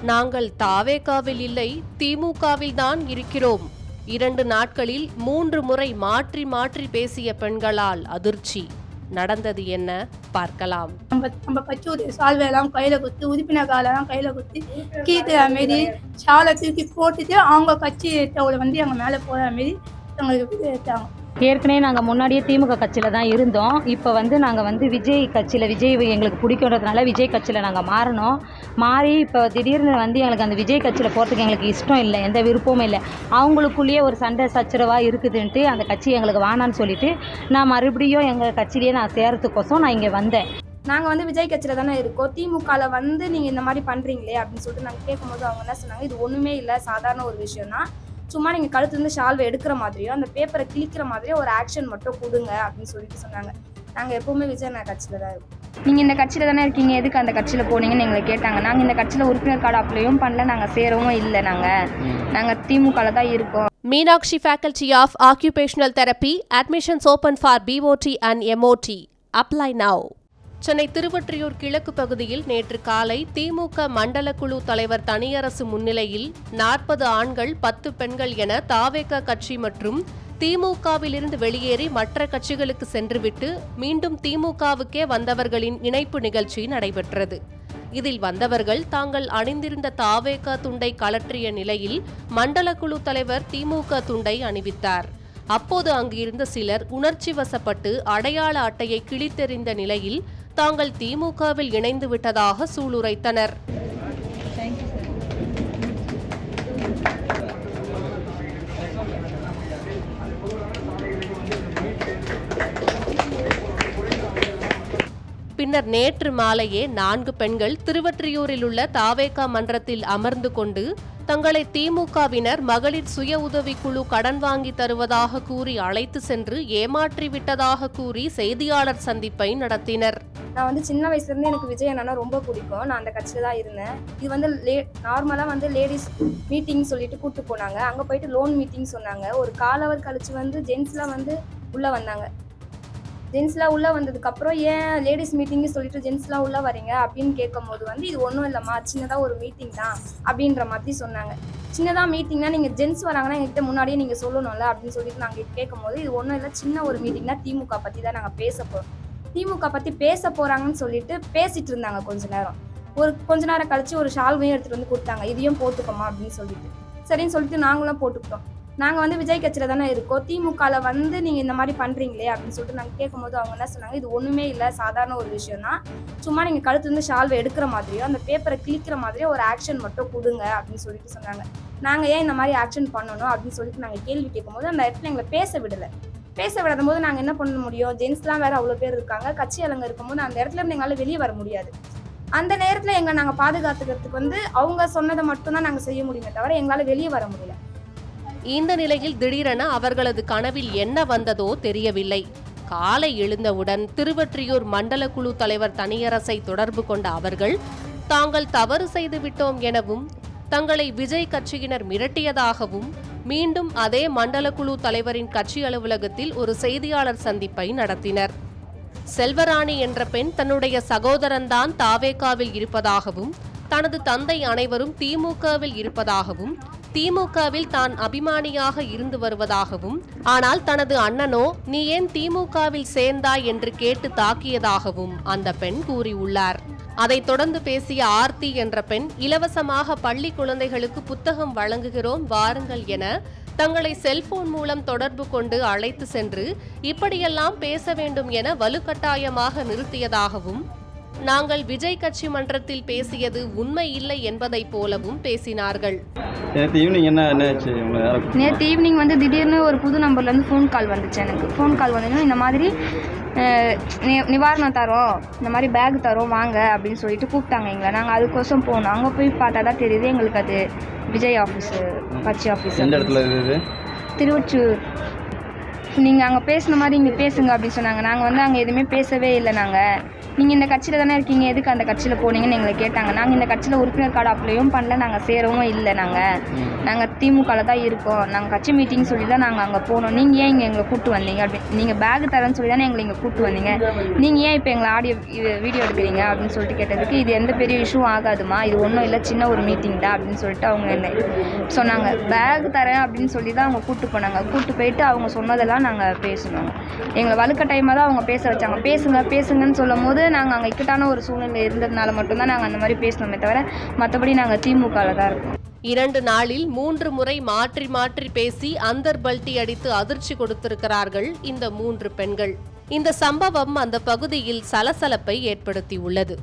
நாங்கள் தாவேகாவில் இல்லை, திமுகவில் தான் இருக்கிறோம். 2 நாட்களில் 3 முறை மாற்றி மாற்றி பேசிய பெண்களால் அதிர்ச்சி. நடந்தது என்ன பார்க்கலாம். நம்ம கட்சி சால்வையெல்லாம் கையில குத்தி, உறுப்பினர் காலெல்லாம் கையில குத்தி, கீழே மாரி ஷாலை தூக்கி போட்டுட்டு அவங்க கட்சி வந்து எங்க மேல போற மாரி எங்களுக்கு ஏற்றாங்க. ஏற்கனவே நாங்கள் முன்னாடியே திமுக கட்சியில் தான் இருந்தோம். இப்போ நாங்கள் விஜய் கட்சியில், விஜய் எங்களுக்கு பிடிக்கிறதுனால விஜய் கட்சியில் நாங்கள் மாறி இப்போ திடீர்னு எங்களுக்கு அந்த விஜய் கட்சியில் போகிறதுக்கு எங்களுக்கு இஷ்டம் இல்லை, எந்த விருப்பமும் இல்லை. அவங்களுக்குள்ளேயே ஒரு சண்டை சச்சரவாக இருக்குதுன்ட்டு அந்த கட்சி எங்களுக்கு வேணான்னு சொல்லிவிட்டு நான் மறுபடியும் எங்கள் கட்சியிலேயே நான் சேரத்துக்கோசம் நான் இங்கே வந்தேன். நாங்கள் விஜய் கட்சியில் தானே இருக்கோம், திமுகவில் நீங்கள் இந்த மாதிரி பண்ணுறீங்களே அப்படின்னு சொல்லிட்டு நாங்கள் கேட்கும்போது அவங்க என்ன சொன்னாங்க, இது ஒன்றுமே இல்லை, சாதாரண ஒரு விஷயம் தான். சும்மா நீங்கள் கழுத்துலேருந்து ஷால்வை எடுக்கிற மாதிரியோ அந்த பேப்பரை கிழிக்கிற மாதிரியோ ஒரு ஆக்ஷன் மட்டும் கொடுங்க அப்படின்னு சொல்லிட்டு சொன்னாங்க. நாங்கள் எப்போவுமே விஜய் கட்சியில் தான் இருக்கோம். நீங்கள் இந்த கட்சியில் தானே இருக்கீங்க, எதுக்கு அந்த கட்சியில் போனீங்கன்னு எங்களை கேட்டாங்க. நாங்கள் இந்த கட்சியில் உறுப்பினர் கார்டு அப்ளையும் பண்ணல, நாங்கள் சேரவும் இல்லை, நாங்கள் திமுகவில் தான் இருக்கோம். Meenakshi Faculty of Occupational Therapy, admissions open for BOT and MOT. Apply now. Chennai Thiruvottiyur கிழக்கு பகுதியில் நேற்று காலை திமுக மண்டல குழு தலைவர் தனியரசு முன்னிலையில் 40 ஆண்கள் 10 பெண்கள் என தாவேக கட்சி மற்றும் திமுகவிலிருந்து வெளியேறி மற்ற கட்சிகளுக்கு சென்றுவிட்டு மீண்டும் திமுகவுக்கே வந்தவர்களின் இணைப்பு நிகழ்ச்சி நடைபெற்றது. இதில் வந்தவர்கள் தாங்கள் அணிந்திருந்த தாவேக துண்டை கழற்றிய நிலையில் மண்டல குழு தலைவர் திமுக துண்டை அணிவித்தார். அப்போது அங்கு இருந்த சிலர் உணர்ச்சி வசப்பட்டு அடையாள அட்டையை கிழித்தெறிந்த நிலையில் தாங்கள் திமுகவில் இணைந்து விட்டதாக சூளுரைத்தனர். பின்னர் நேற்று மாலையே 4 பெண்கள் திருவொற்றியூரில் உள்ள தாவேகா மன்றத்தில் அமர்ந்து கொண்டு தங்களை திமுகவினர் மகளிர் சுய உதவிக்குழு கடன் வாங்கி தருவதாக கூறி அழைத்து சென்று ஏமாற்றிவிட்டதாக கூறி செய்தியாளர் சந்திப்பை நடத்தினர். நான் சின்ன வயசுலேருந்து எனக்கு விஜய் அண்ணா ரொம்ப பிடிக்கும். நான் அந்த கட்சியில் தான் இருந்தேன். இது நார்மலாக லேடிஸ் மீட்டிங் சொல்லிட்டு கூப்பிட்டு போனாங்க. அங்கே போயிட்டு லோன் மீட்டிங் சொன்னாங்க. ஒரு காலவர் கழிச்சு ஜென்ஸ்லாம் உள்ளே வந்தாங்க. ஜென்ஸ்லாம் உள்ளே வந்ததுக்கப்புறம் ஏன் லேடிஸ் மீட்டிங்னு சொல்லிட்டு ஜென்ஸ்லாம் உள்ளே வரீங்க அப்படின்னு கேட்கும்போது இது ஒன்றும் இல்லைம்மா, சின்னதாக ஒரு மீட்டிங் தான் அப்படின்ற மாதிரி சொன்னாங்க. சின்னதாக மீட்டிங்னா நீங்கள் ஜென்ஸ் வராங்கன்னா எங்ககிட்ட முன்னாடியே நீங்கள் சொல்லணும்ல அப்படின்னு சொல்லிட்டு நாங்கள் கேட்கும்போது இது ஒன்றும் இல்லை, சின்ன ஒரு மீட்டிங்னா திமுக பற்றி தான் நாங்கள் பேச போகிறோம், திமுக பற்றி பேச போகிறாங்கன்னு சொல்லிட்டு பேசிகிட்டு இருந்தாங்க. கொஞ்ச நேரம் கழிச்சு ஒரு ஷால்வையும் எடுத்துகிட்டு கொடுத்தாங்க, இதையும் போட்டுக்கோமா அப்படின்னு சொல்லிட்டு. சரின்னு சொல்லிட்டு நாங்களும் போட்டுக்கிட்டோம். நாங்கள் விஜய் கட்சியில் தானே இருக்கோம், திமுகவில் நீங்கள் இந்த மாதிரி பண்ணுறீங்களே அப்படின்னு சொல்லிட்டு நாங்கள் கேட்கும்போது அவங்க என்ன சொன்னாங்க, இது ஒன்றுமே இல்லை, சாதாரண ஒரு விஷயம் தான். சும்மா நீங்கள் கழுத்துலேருந்து ஷால்வை எடுக்கிற மாதிரியோ அந்த பேப்பரை கிழிக்கிற மாதிரியோ ஒரு ஆக்ஷன் மட்டும் கொடுங்க அப்படின்னு சொல்லிட்டு சொன்னாங்க. நாங்கள் ஏன் இந்த மாதிரி ஆக்ஷன் பண்ணணும் அப்படின்னு சொல்லிட்டு நாங்கள் கேள்வி கேட்கும்போது அந்த இடத்துல எங்களை பேச விடாத போது நாங்கள் என்ன பண்ண முடியும், ஜென்ஸ்லாம் வேறு அவ்வளோ பேர் இருக்காங்க, கட்சி அலங்க இருக்கும்போது அந்த இடத்துல இருந்து எங்களால் வெளியே வர முடியாது. அந்த நேரத்தில் நாங்கள் பாதுகாத்துக்கிறதுக்கு அவங்க சொன்னதை மட்டும்தான் நாங்கள் செய்ய முடியுமே தவிர எங்களால் வெளியே வர முடியல. இந்த நிலையில் திடீரென அவர்களது கனவில் என்ன வந்ததோ தெரியவில்லை. காலை எழுந்தவுடன் திருவொற்றியூர் மண்டல குழு தலைவர் தனியரசை தொடர்பு கொண்ட அவர்கள் தாங்கள் தவறு செய்து விட்டோம் எனவும் தங்களை விஜய் கட்சியினர் மிரட்டியதாகவும் மீண்டும் அதே மண்டல குழு தலைவரின் கட்சி அலுவலகத்தில் ஒரு செய்தியாளர் சந்திப்பை நடத்தினர். செல்வராணி என்ற பெண் தன்னுடைய சகோதரன்தான் தாவேகாவில் இருப்பதாகவும் தனது தந்தை அனைவரும் திமுகவில் இருப்பதாகவும் திமுகவில் தான் அபிமானியாக இருந்து வருவதாகவும் ஆனால் தனது அண்ணனோ நீ ஏன் திமுகவில் சேர்ந்தாய் என்று கேட்டு தாக்கியதாகவும் அந்த பெண் கூறியுள்ளார். அதைத் தொடர்ந்து பேசிய ஆர்த்தி என்ற பெண் இலவசமாக பள்ளி குழந்தைகளுக்கு புத்தகம் வழங்குகிறோம் வாருங்கள் என தங்களை செல்போன் மூலம் தொடர்பு கொண்டு அழைத்து சென்று இப்படியெல்லாம் பேச வேண்டும் என வலுக்கட்டாயமாக நிறுத்தியதாகவும் நாங்கள் விஜய் கட்சி மன்றத்தில் பேசியது உண்மை இல்லை என்பதைப் போலவும் பேசினார்கள். நேற்று ஈவினிங் திடீர்னு ஒரு புது நம்பர்லேருந்து ஃபோன் கால் வந்துச்சு. எனக்கு ஃபோன் கால் வந்தீங்கன்னா இந்த மாதிரி நிவாரணம் தரோம், இந்த மாதிரி பேக் தரோம் வாங்க அப்படின்னு சொல்லிட்டு கூப்பிட்டாங்க எங்களை. நாங்கள் அதுக்கோசம் போனோம். அங்கே போய் பார்த்தா தான் தெரியுது எங்களுக்கு அது விஜய் ஆஃபீஸு, கட்சி ஆஃபீஸ். எந்த இடத்துல இருக்குது? திருவொற்றியூர். நீங்கள் அங்கே பேசுன மாதிரி இங்கே பேசுங்க அப்படின்னு சொன்னாங்க. நாங்கள் அங்கே எதுவுமே பேசவே இல்லை. நீங்கள் இந்த கட்சியில் தானே இருக்கீங்க, எதுக்கு அந்த கட்சியில் போனீங்கன்னு எங்களை கேட்டாங்க. நாங்கள் இந்த கட்சியில் உறுப்பினர் கார்டு அப்ளையும் பண்ணல, நாங்கள் சேரவும் இல்லை, நாங்கள் திமுகவில் தான் இருக்கோம், நாங்கள் கட்சி மீட்டிங் சொல்லி தான் நாங்கள் அங்கே போனோம், நீங்கள் ஏன் இங்கே எங்களை கூப்பிட்டு வந்தீங்க அப்படின்னு, நீங்கள் பேக் தரேன்னு சொல்லி தானே எங்களை இங்கே கூப்பிட்டு வந்தீங்க, நீங்கள் ஏன் இப்போ எங்களை வீடியோ எடுக்கிறீங்க அப்படின்னு சொல்லிட்டு கேட்டதுக்கு, இது எந்த பெரிய இஷ்யூ ஆகாதுமா, இது ஒன்றும் இல்லை, சின்ன ஒரு மீட்டிங் தான் அப்படின்னு சொல்லிட்டு அவங்க என்ன சொன்னாங்க. பேக் தரேன் அப்படின்னு சொல்லி தான் அவங்க கூப்பிட்டு போனாங்க. கூப்பிட்டு போயிட்டு அவங்க சொன்னதெல்லாம் நாங்கள் பேசணும், எங்களை வலுக்கட்டாயமாக தான் அவங்க பேச வச்சாங்க. பேசுங்கன்னு சொல்லும் போது நாங்கள் அங்கே இக்கட்டான ஒரு சூழ்நிலை இருந்ததுனால மட்டும்தான் நாங்கள் அந்த மாதிரி பேசணுமே தவிர மற்றபடி நாங்கள் திமுகவில் தான் இருக்கோம். 2 நாளில் 3 முறை மாற்றி மாற்றி பேசி அந்தர் பல்ட்டி அடித்து அதிர்ச்சி கொடுத்திருக்கிறார்கள் இந்த 3 பெண்கள். இந்த சம்பவம் அந்த பகுதியில் சலசலப்பை ஏற்படுத்தியுள்ளது.